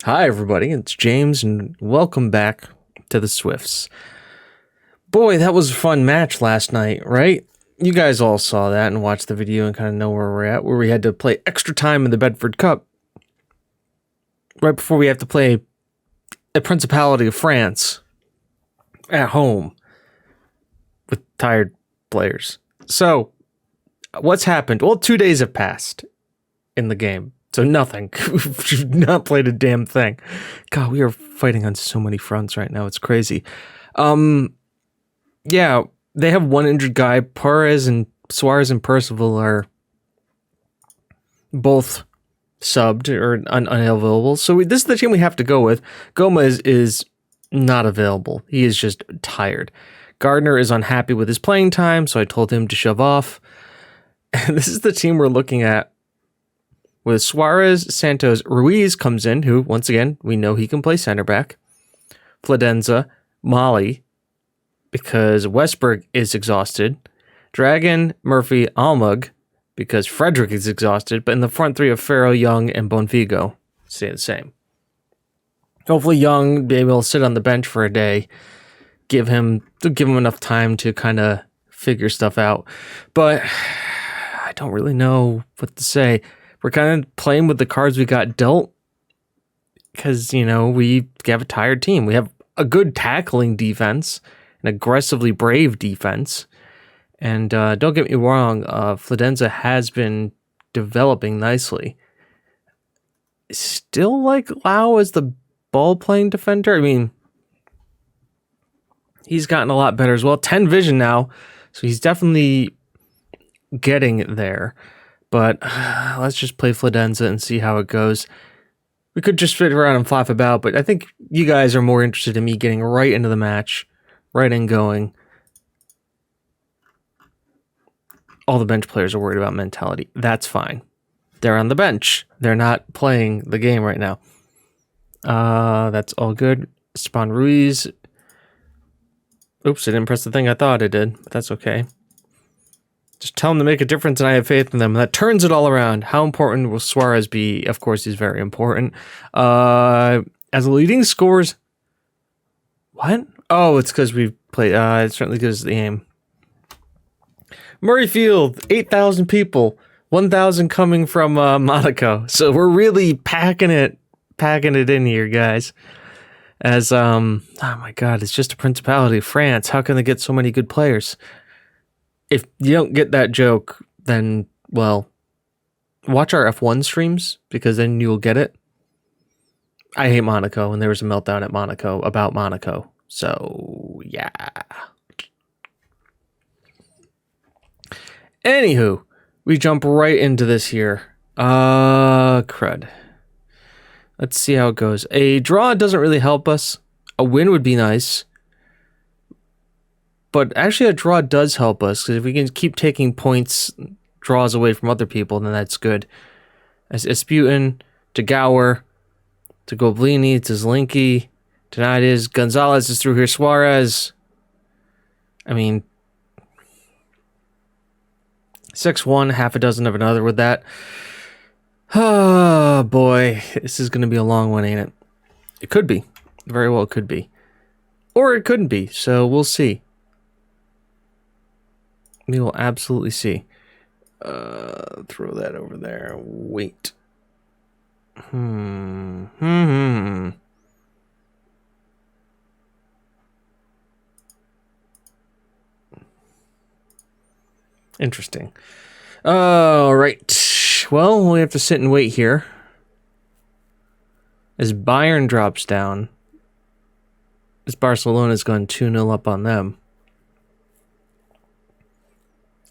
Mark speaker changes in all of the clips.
Speaker 1: Hi, everybody. It's James, and welcome back to the Swifts. Boy, that was a fun match last night, right? You guys all saw that and watched the video and kind of know where we're at, where we had to play extra time in the Bedford Cup right before we have to play a Principality of France at home with tired players. So, what's happened? Well, 2 days have passed in the game. So nothing. We've not played a damn thing. God, we are fighting on so many fronts right now. It's crazy. Yeah, they have one injured guy. Suarez and Percival are both subbed or unavailable. So this is the team we have to go with. Gomez is not available. He is just tired. Gardner is unhappy with his playing time, so I told him to shove off. And this is the team we're looking at. With Suarez, Santos, Ruiz comes in, who, once again, we know he can play center back. Fladenza, Molly, because Westberg is exhausted. Dragon, Murphy, Almug, because Frederick is exhausted. But in the front three of Farrow, Young, and Bonfigo stay the same. Hopefully Young maybe will sit on the bench for a day. Give him enough time to kind of figure stuff out. But I don't really know what to say. We're kind of playing with the cards we got dealt because, we have a tired team. We have a good tackling defense, an aggressively brave defense. And don't get me wrong, Fladenza has been developing nicely. Still like Lau as the ball-playing defender. I mean, he's gotten a lot better as well. 10 vision now, so he's definitely getting there. But let's just play Fladenza and see how it goes. We could just sit around and flap about, but I think you guys are more interested in me getting right into the match, right in going. All the bench players are worried about mentality. That's fine. They're on the bench. They're not playing the game right now. That's all good. Spawn Ruiz. Oops, I didn't press the thing I thought I did, but that's okay. Just tell him to make a difference, and I have faith in them. That turns it all around. How important will Suarez be? Of course, he's very important. As a leading scores... What? Oh, it's because we played... it certainly gives the aim. Murrayfield, 8,000 people. 1,000 coming from Monaco. So we're really packing it in here, guys. As, oh my God, it's just a Principality of France. How can they get so many good players? If you don't get that joke, then, well, watch our F1 streams, because then you'll get it. I hate Monaco, and there was a meltdown at Monaco about Monaco. So, yeah. Anywho, we jump right into this here. Crud. Let's see how it goes. A draw doesn't really help us. A win would be nice. But actually a draw does help us, because if we can keep taking draws away from other people, then that's good. As Esputin, to Gower, to Goblini, to Zlinki, to Nadiz, Gonzalez is through here, Suarez. I mean, 6-1, half a dozen of another with that. Oh, boy. This is going to be a long one, ain't it? It could be. Very well could be. Or it couldn't be, so we'll see. We will absolutely see. Throw that over there. Wait. Interesting. All right. Well, we have to sit and wait here. As Bayern drops down, as Barcelona's gone 2-0 up on them.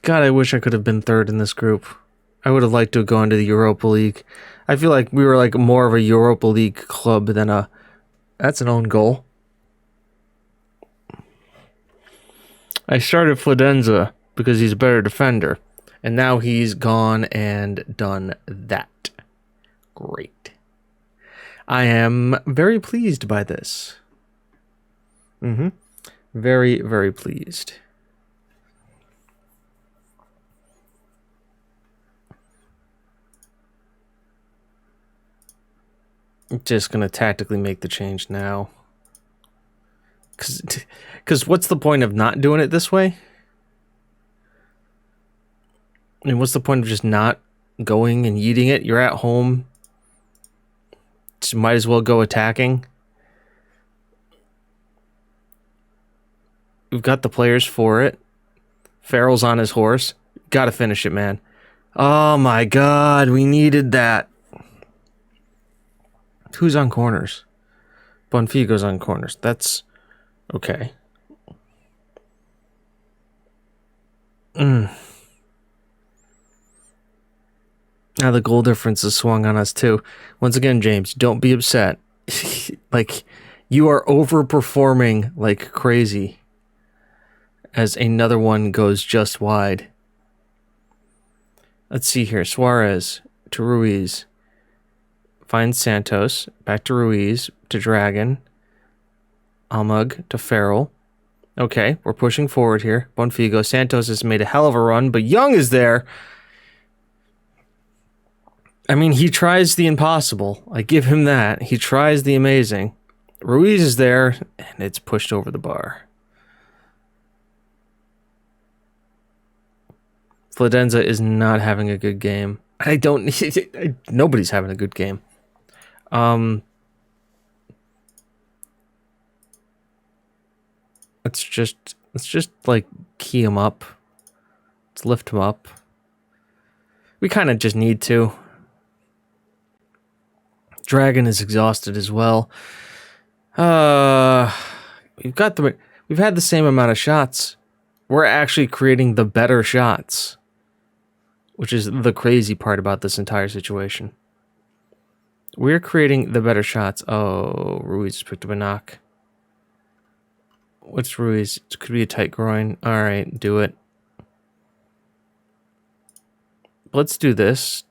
Speaker 1: God, I wish I could have been third in this group. I would have liked to have gone to the Europa League. I feel like we were like more of a Europa League club than a... That's an own goal. I started Fladenza because he's a better defender. And now he's gone and done that. Great. I am very pleased by this. Very, very pleased. I'm just going to tactically make the change now. Because what's the point of not doing it this way? I mean, what's the point of just not going and eating it? You're at home. So might as well go attacking. We've got the players for it. Farrell's on his horse. Gotta finish it, man. Oh my god, we needed that. Who's on corners? Bonfigo's on corners. That's okay. Now the goal difference is swung on us too. Once again, James, don't be upset. Like, you are overperforming like crazy as another one goes just wide. Let's see here. Suarez to Ruiz. Finds Santos. Back to Ruiz. To Dragon. Almug to Farrell. Okay, we're pushing forward here. Bonfigo. Santos has made a hell of a run, but Young is there. I mean, he tries the impossible. I give him that. He tries the amazing. Ruiz is there, and it's pushed over the bar. Fladenza is not having a good game. Nobody's having a good game. Let's just like key him up. Let's lift him up. We kind of just need to. Dragon is exhausted as well. We've had the same amount of shots. We're actually creating the better shots, which is the crazy part about this entire situation. We're creating the better shots. Oh, Ruiz just picked up a knock. What's Ruiz? It could be a tight groin. All right, do it. Let's do this.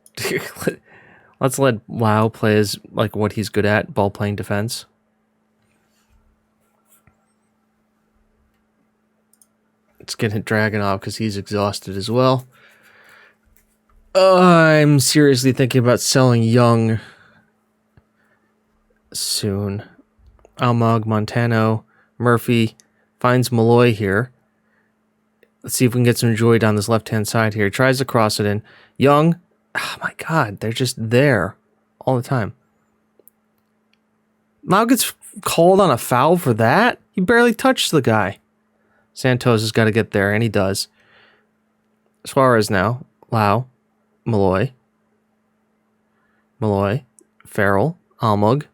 Speaker 1: Let's let Lau play as like what he's good at, ball playing defense. Let's get hit Dragon off because he's exhausted as well. I'm seriously thinking about selling Young soon. Almog, Montano, Murphy finds Malloy here. Let's see if we can get some joy down this left-hand side here. Tries to cross it in. Young. Oh my god, they're just there all the time. Lau gets called on a foul for that? He barely touched the guy. Santos has got to get there, and he does. Suarez now. Lau. Malloy. Farrell. Almug.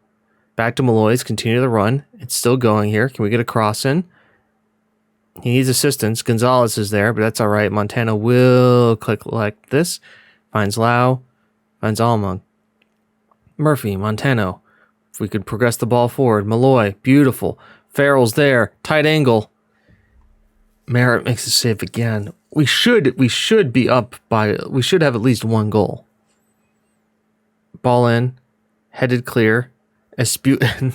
Speaker 1: Back to Malloy's. Continue the run. It's still going here. Can we get a cross in? He needs assistance. Gonzalez is there, but that's all right. Montana will click like this. Finds Lau. Finds Almug. Murphy. Montano. If we could progress the ball forward. Malloy. Beautiful. Farrell's there. Tight angle. Merritt makes a save again. We should be up by... We should have at least one goal. Ball in. Headed clear. Esputin.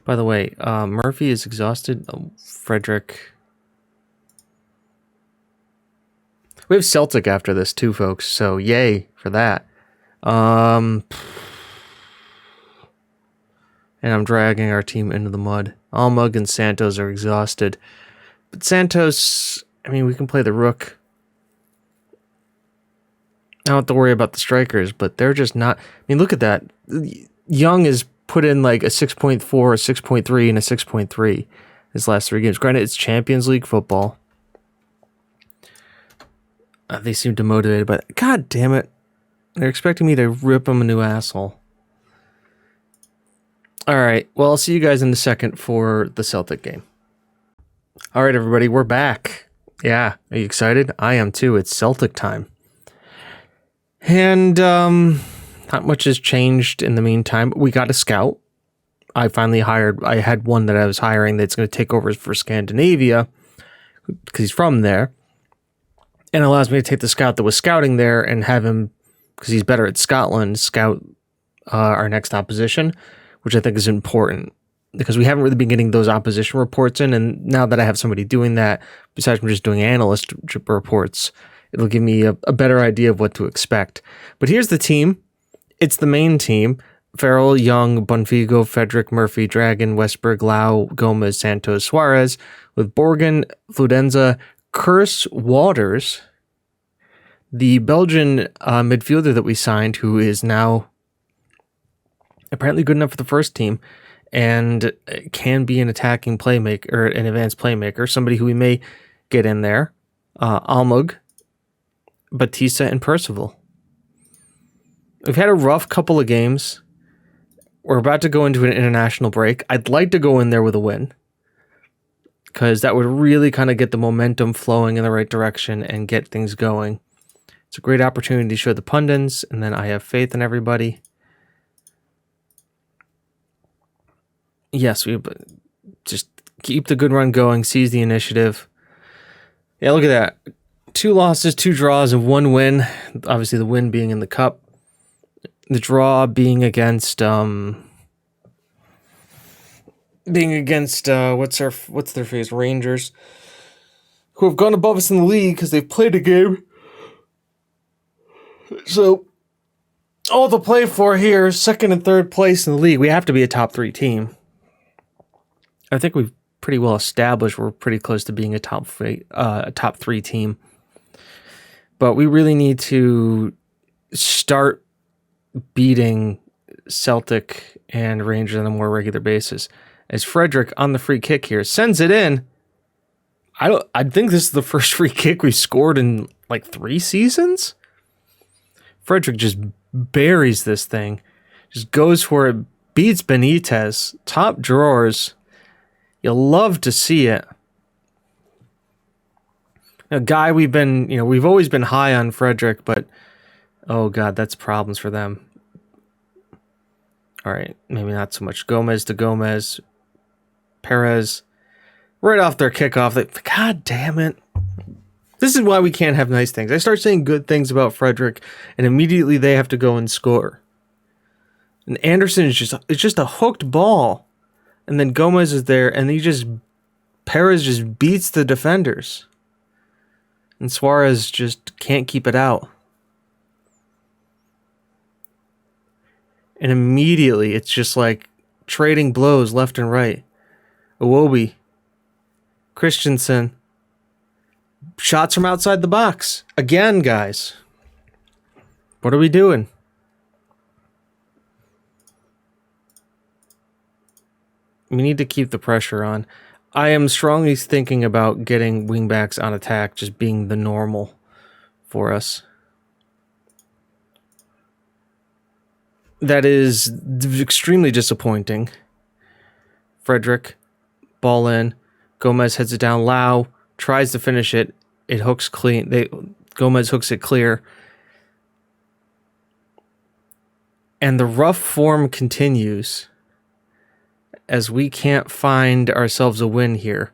Speaker 1: By the way, Murphy is exhausted. Oh, Frederick. We have Celtic after this too, folks. So yay for that. And I'm dragging our team into the mud. Almug and Santos are exhausted. But Santos, I mean, we can play the rook. I don't have to worry about the strikers, but they're just not... I mean, look at that. Young is put in like a 6.4, a 6.3, and a 6.3 his last 3 games. Granted, it's Champions League football. They seem demotivated, but god damn it. They're expecting me to rip them a new asshole. All right, well, I'll see you guys in a second for the Celtic game. All right, everybody, we're back. Yeah, are you excited? I am too. It's Celtic time. And not much has changed in the meantime. We got a scout. I had one that I was hiring that's going to take over for Scandinavia because he's from there. And it allows me to take the scout that was scouting there and have him, because he's better at Scotland, scout our next opposition, which I think is important because we haven't really been getting those opposition reports in. And now that I have somebody doing that, besides from just doing analyst reports, it'll give me a better idea of what to expect. But here's the team. It's the main team. Farrell, Young, Bonfigo, Frederick, Murphy, Dragon, Westberg, Lau, Gomez, Santos, Suarez, with Borgen, Fludenza, Curse, Waters, the Belgian midfielder that we signed, who is now apparently good enough for the first team and can be an attacking playmaker or an advanced playmaker, somebody who we may get in there. Almug, Batista, and Percival. We've had a rough couple of games. We're about to go into an international break. I'd like to go in there with a win, because that would really kind of get the momentum flowing in the right direction and get things going. It's a great opportunity to show the pundits, and then I have faith in everybody. Yes, we just keep the good run going, seize the initiative. Yeah, look at that. 2 losses, 2 draws, and 1 win. Obviously, the win being in the cup. The draw being against what's their face, Rangers, who have gone above us in the league because they've played a game. So all to play for here is 2nd and 3rd place in the league. We have to be a top 3 team. I think we've pretty well established we're pretty close to being a top 3 team. But we really need to start beating Celtic and Rangers on a more regular basis. As Frederick on the free kick here sends it in. I think this is the first free kick we scored in like 3 seasons. Frederick just buries this thing, just goes for it, beats Benitez, top drawers. You'll love to see it. A guy we've always been high on Frederick, but oh God, that's problems for them. All right, maybe not so much. Gomez to Gomez. Perez. Right off their kickoff. God damn it. This is why we can't have nice things. I start saying good things about Frederick, and immediately they have to go and score. And Anderson is just a hooked ball. And then Gomez is there, and Perez just beats the defenders. And Suarez just can't keep it out. And immediately, it's just like trading blows left and right. Iwobi. Christensen. Shots from outside the box. Again, guys. What are we doing? We need to keep the pressure on. I am strongly thinking about getting wingbacks on attack just being the normal for us. That is extremely disappointing. Frederick, ball in. Gomez heads it down. Lau tries to finish it. It hooks clean. Gomez hooks it clear. And the rough form continues as we can't find ourselves a win here.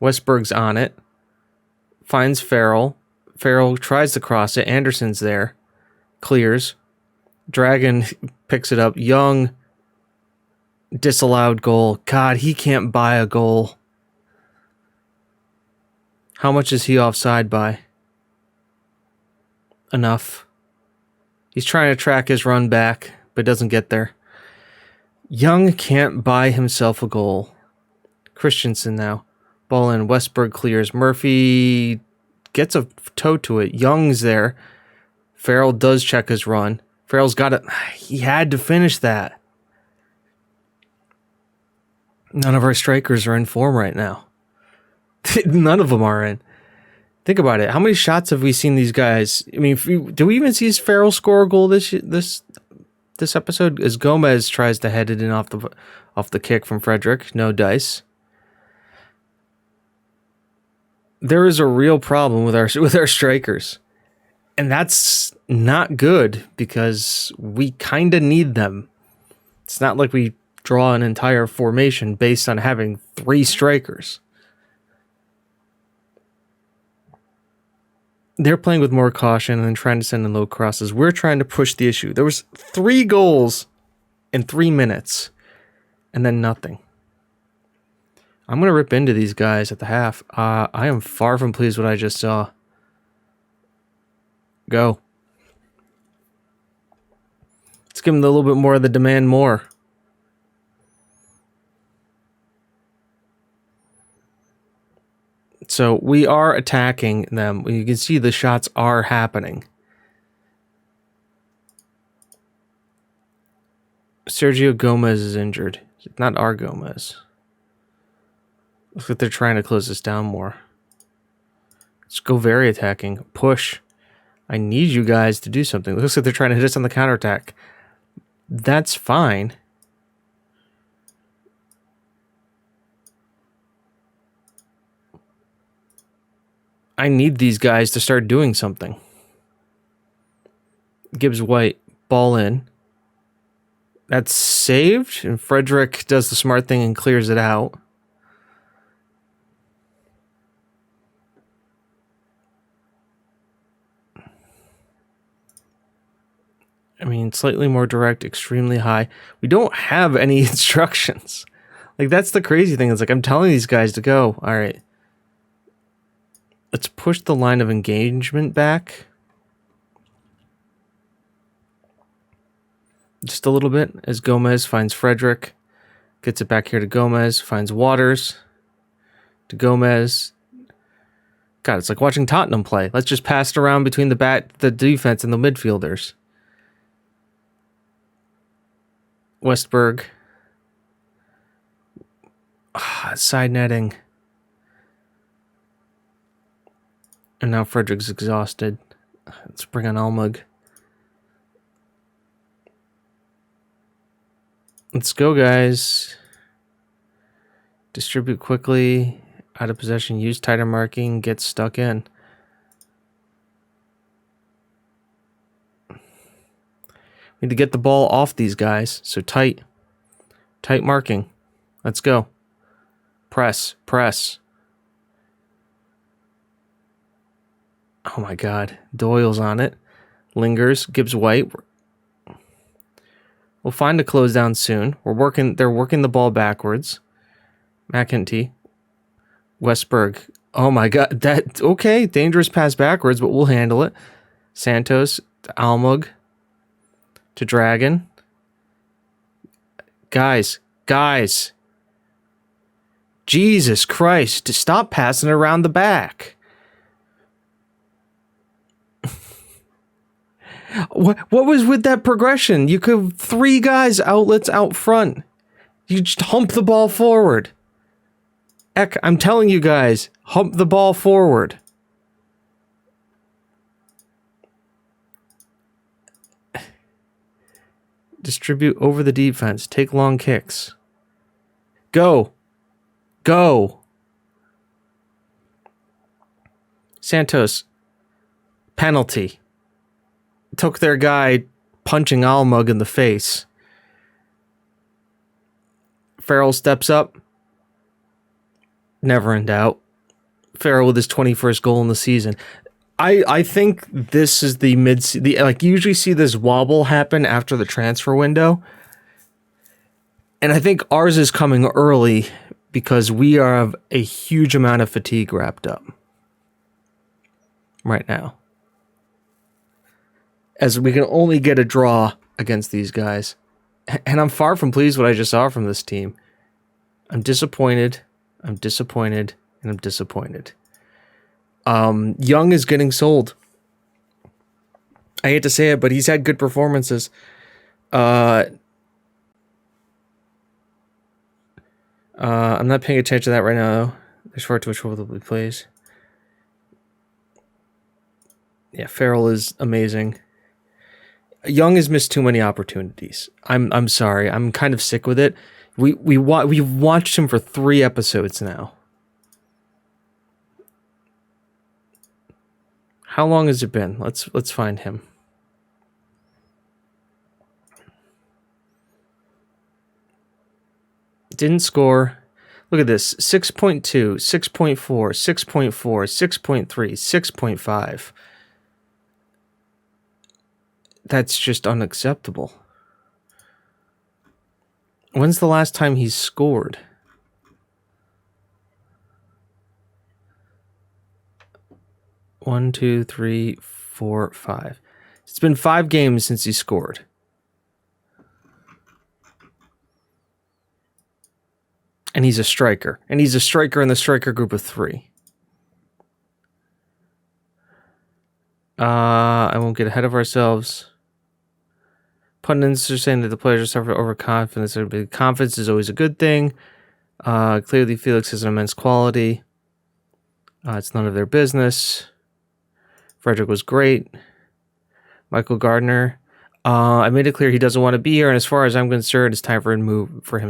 Speaker 1: Westberg's on it. Finds Farrell. Farrell tries to cross it. Anderson's there. Clears. Dragon picks it up. Young, disallowed goal. God, he can't buy a goal. How much is he offside by? Enough. He's trying to track his run back, but doesn't get there. Young can't buy himself a goal. Christensen now. Ball in. Westberg clears. Murphy gets a toe to it. Young's there. Farrell does check his run. Farrell's got it. He had to finish that. None of our strikers are in form right now. None of them are in. Think about it. How many shots have we seen these guys? I mean, do we even see Farrell score a goal this episode? As Gomez tries to head it in off the kick from Frederick. No dice. There is a real problem with our strikers. And that's not good because we kind of need them. It's not like we draw an entire formation based on having 3 strikers. They're playing with more caution and trying to send in low crosses. We're trying to push the issue. There was 3 goals in 3 minutes and then nothing. I'm going to rip into these guys at the half. I am far from pleased with what I just saw. Go. Let's give him a little bit more of the demand more. So we are attacking them. You can see the shots are happening. Sergio Gomez is injured. Not our Gomez. Looks like they're trying to close this down more. Let's go very attacking. Push. I need you guys to do something. It looks like they're trying to hit us on the counterattack. That's fine. I need these guys to start doing something. Gibbs White, ball in. That's saved, and Frederick does the smart thing and clears it out. I mean, slightly more direct, extremely high. We don't have any instructions. Like, that's the crazy thing. It's like, I'm telling these guys to go. All right. Let's push the line of engagement back. Just a little bit as Gomez finds Frederick. Gets it back here to Gomez. Finds Waters. To Gomez. God, it's like watching Tottenham play. Let's just pass it around between the defense and the midfielders. Westberg. Side netting. And now Frederick's exhausted. Let's bring on Almug. Let's go, guys. Distribute quickly. Out of possession. Use tighter marking. Get stuck in. We need to get the ball off these guys. So tight. Tight marking. Let's go. Press. Press. Oh my God. Doyle's on it. Lingers. Gibbs White. We'll find a close down soon. They're working the ball backwards. McEntee. Westberg. Oh my God. Okay. Dangerous pass backwards, but we'll handle it. Santos to Almug to Dragon. Guys. Jesus Christ. Stop passing it around the back. What was with that progression? You could have 3 guys outlets out front. You just hump the ball forward. Heck, I'm telling you guys, hump the ball forward. Distribute over the defense. Take long kicks. Go. Santos. Penalty. Took their guy punching Almug in the face. Farrell steps up. Never in doubt. Farrell with his 21st goal in the season. I think this is the you usually see this wobble happen after the transfer window. And I think ours is coming early because we have a huge amount of fatigue wrapped up right now. As we can only get a draw against these guys. And I'm far from pleased what I just saw from this team. I'm disappointed. And I'm disappointed. Young is getting sold. I hate to say it, but he's had good performances. I'm not paying attention to that right now, though. There's far too much football he plays. Yeah, Farrell is amazing. Young has missed too many opportunities. I'm sorry. I'm kind of sick with it. We've watched him for 3 episodes now. How long has it been? Let's find him. Didn't score. Look at this. 6.2, 6.4, 6.4, 6.3, 6.5. That's just unacceptable. When's the last time he's scored? One, two, three, four, five. It's been 5 games since he scored. And he's a striker. And he's a striker in the striker group of 3. I won't get ahead of ourselves. Pundits are saying that the players are suffering overconfidence. Confidence is always a good thing. Clearly, Felix has an immense quality. It's none of their business. Frederick was great. Michael Gardner. I made it clear he doesn't want to be here, and as far as I'm concerned, it's time for him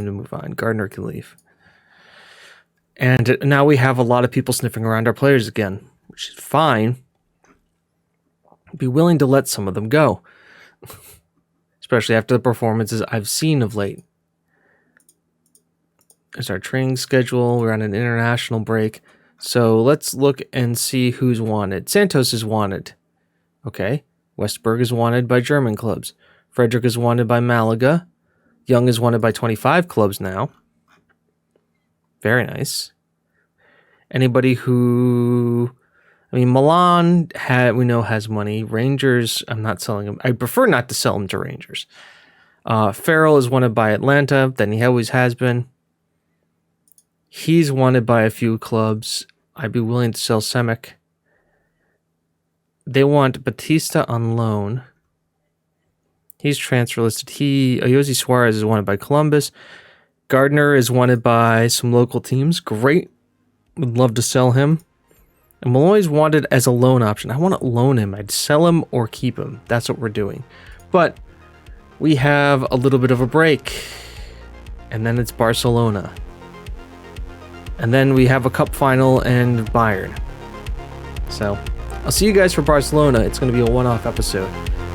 Speaker 1: to move on. Gardner can leave. And now we have a lot of people sniffing around our players again, which is fine. I'd be willing to let some of them go, especially after the performances I've seen of late. There's our training schedule. We're on an international break. So let's look and see who's wanted. Santos is wanted. Okay. Westberg is wanted by German clubs. Frederick is wanted by Malaga. Young is wanted by 25 clubs now. Very nice. Anybody who... I mean, Milan, we know, has money. Rangers, I'm not selling him. I prefer not to sell him to Rangers. Farrell is wanted by Atlanta. Then he always has been. He's wanted by a few clubs. I'd be willing to sell Semic. They want Batista on loan. He's transfer listed. Ayosi Suarez is wanted by Columbus. Gardner is wanted by some local teams. Great. Would love to sell him. And Malloy's wanted as a loan option. I want to loan him. I'd sell him or keep him. That's what we're doing. But we have a little bit of a break. And then it's Barcelona. And then we have a cup final and Bayern. So I'll see you guys for Barcelona. It's going to be a one-off episode.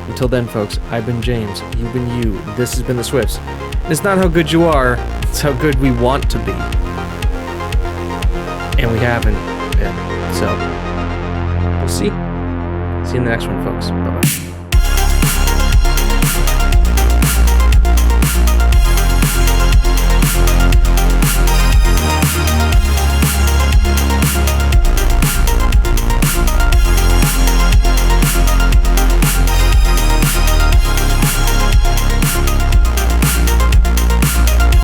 Speaker 1: Until then, folks, I've been James. You've been you. This has been the Swifts. And it's not how good you are. It's how good we want to be. And we haven't been. So we'll see. See you in the next one, folks. Bye-bye.